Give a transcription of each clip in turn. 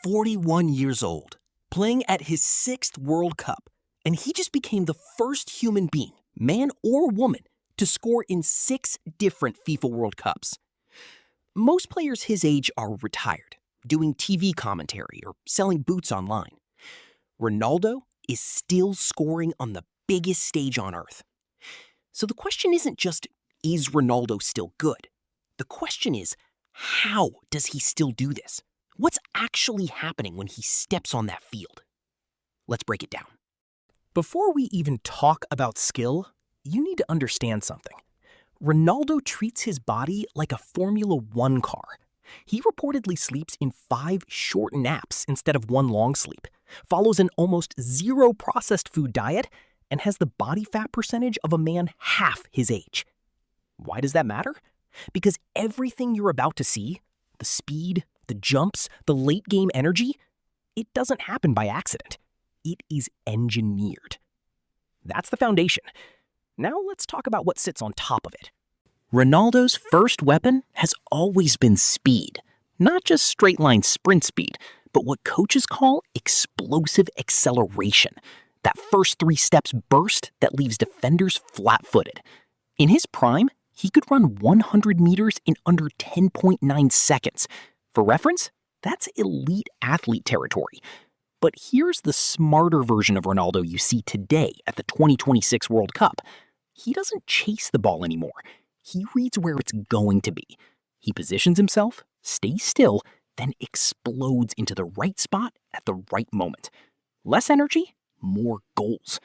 41 years old, playing at his 6th World Cup, and he just became the first human being, man or woman, to score in 6 different FIFA World Cups. Most players his age are retired, doing TV commentary or selling boots online. Ronaldo is still scoring on the biggest stage on earth. So the question isn't just, is Ronaldo still good? The question is, how does he still do this? What's actually happening when he steps on that field? Let's break it down. Before we even talk about skill, you need to understand something. Ronaldo treats his body like a Formula One car. He reportedly sleeps in 5 short naps instead of 1 long sleep, follows an almost zero processed food diet, and has the body fat percentage of a man half his age. Why does that matter? Because everything you're about to see, the speed, the jumps, the late game energy, it doesn't happen by accident. It is engineered. That's the foundation. Now let's talk about what sits on top of it. Ronaldo's first weapon has always been speed. Not just straight-line sprint speed, but what coaches call explosive acceleration. That first 3 steps burst that leaves defenders flat-footed. In his prime, he could run 100 meters in under 10.9 seconds. For reference, that's elite athlete territory. But here's the smarter version of Ronaldo you see today at the 2026 World Cup. He doesn't chase the ball anymore. He reads where it's going to be. He positions himself, stays still, then explodes into the right spot at the right moment. Less energy, more goals.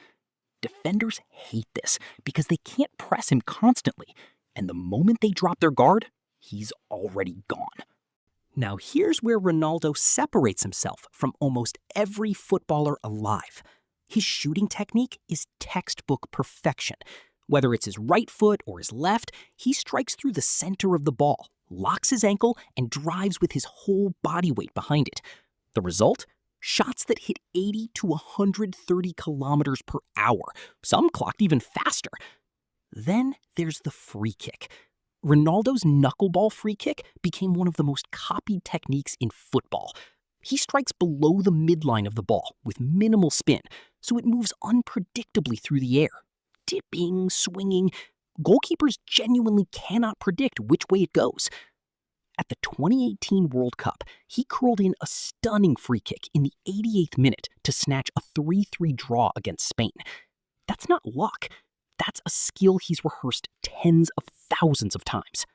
Defenders hate this because they can't press him constantly, and the moment they drop their guard, he's already gone. Now here's where Ronaldo separates himself from almost every footballer alive. His shooting technique is textbook perfection. Whether it's his right foot or his left, he strikes through the center of the ball, locks his ankle, and drives with his whole body weight behind it. The result? Shots that hit 80 to 130 kilometers per hour, some clocked even faster. Then there's the free kick. Ronaldo's knuckleball free kick became one of the most copied techniques in football. He strikes below the midline of the ball with minimal spin, so it moves unpredictably through the air. Dipping, swinging, goalkeepers genuinely cannot predict which way it goes. At the 2018 World Cup, he curled in a stunning free kick in the 88th minute to snatch a 3-3 draw against Spain. That's not luck. That's a skill he's rehearsed tens of thousands of times.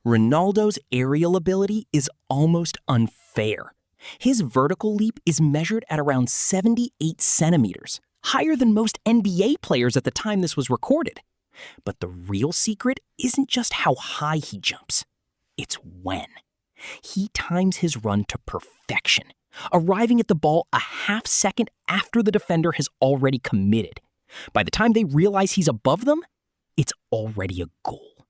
Ronaldo's aerial ability is almost unfair. His vertical leap is measured at around 78 centimeters, higher than most NBA players at the time this was recorded. But the real secret isn't just how high he jumps. It's when. He times his run to perfection, arriving at the ball a half second after the defender has already committed. By the time they realize he's above them, it's already a goal.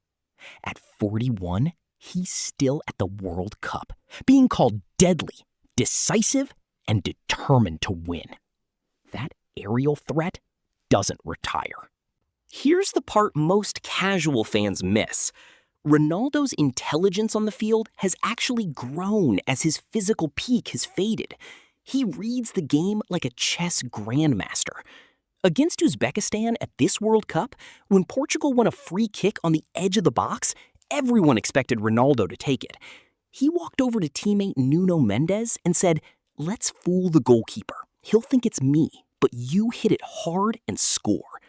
At 41, he's still at the World Cup, being called deadly, decisive, and determined to win. That aerial threat doesn't retire. Here's the part most casual fans miss. Ronaldo's intelligence on the field has actually grown as his physical peak has faded. He reads the game like a chess grandmaster. Against Uzbekistan at this World Cup, when Portugal won a free kick on the edge of the box, everyone expected Ronaldo to take it. He walked over to teammate Nuno Mendes and said, "Let's fool the goalkeeper. He'll think it's me, but you hit it hard and score."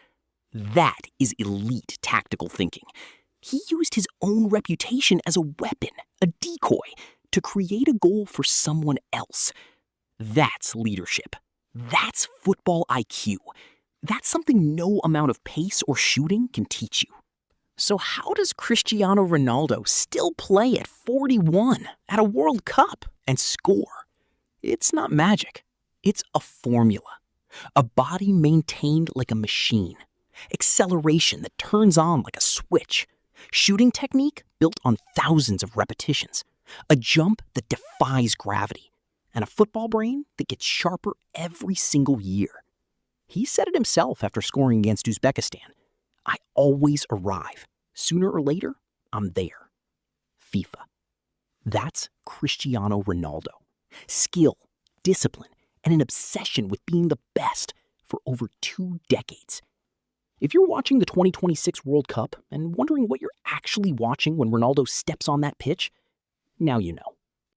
That is elite tactical thinking. He used his own reputation as a weapon, a decoy, to create a goal for someone else. That's leadership. That's football IQ. That's something no amount of pace or shooting can teach you. So how does Cristiano Ronaldo still play at 41 at a World Cup and score? It's not magic. It's a formula. A body maintained like a machine. Acceleration that turns on like a switch. Shooting technique built on thousands of repetitions. A jump that defies gravity. And a football brain that gets sharper every single year. He said it himself after scoring against Uzbekistan. "I always arrive. Sooner or later, I'm there." FIFA. That's Cristiano Ronaldo. Skill, discipline, and an obsession with being the best for over 2 decades. If you're watching the 2026 World Cup and wondering what you're actually watching when Ronaldo steps on that pitch, now you know.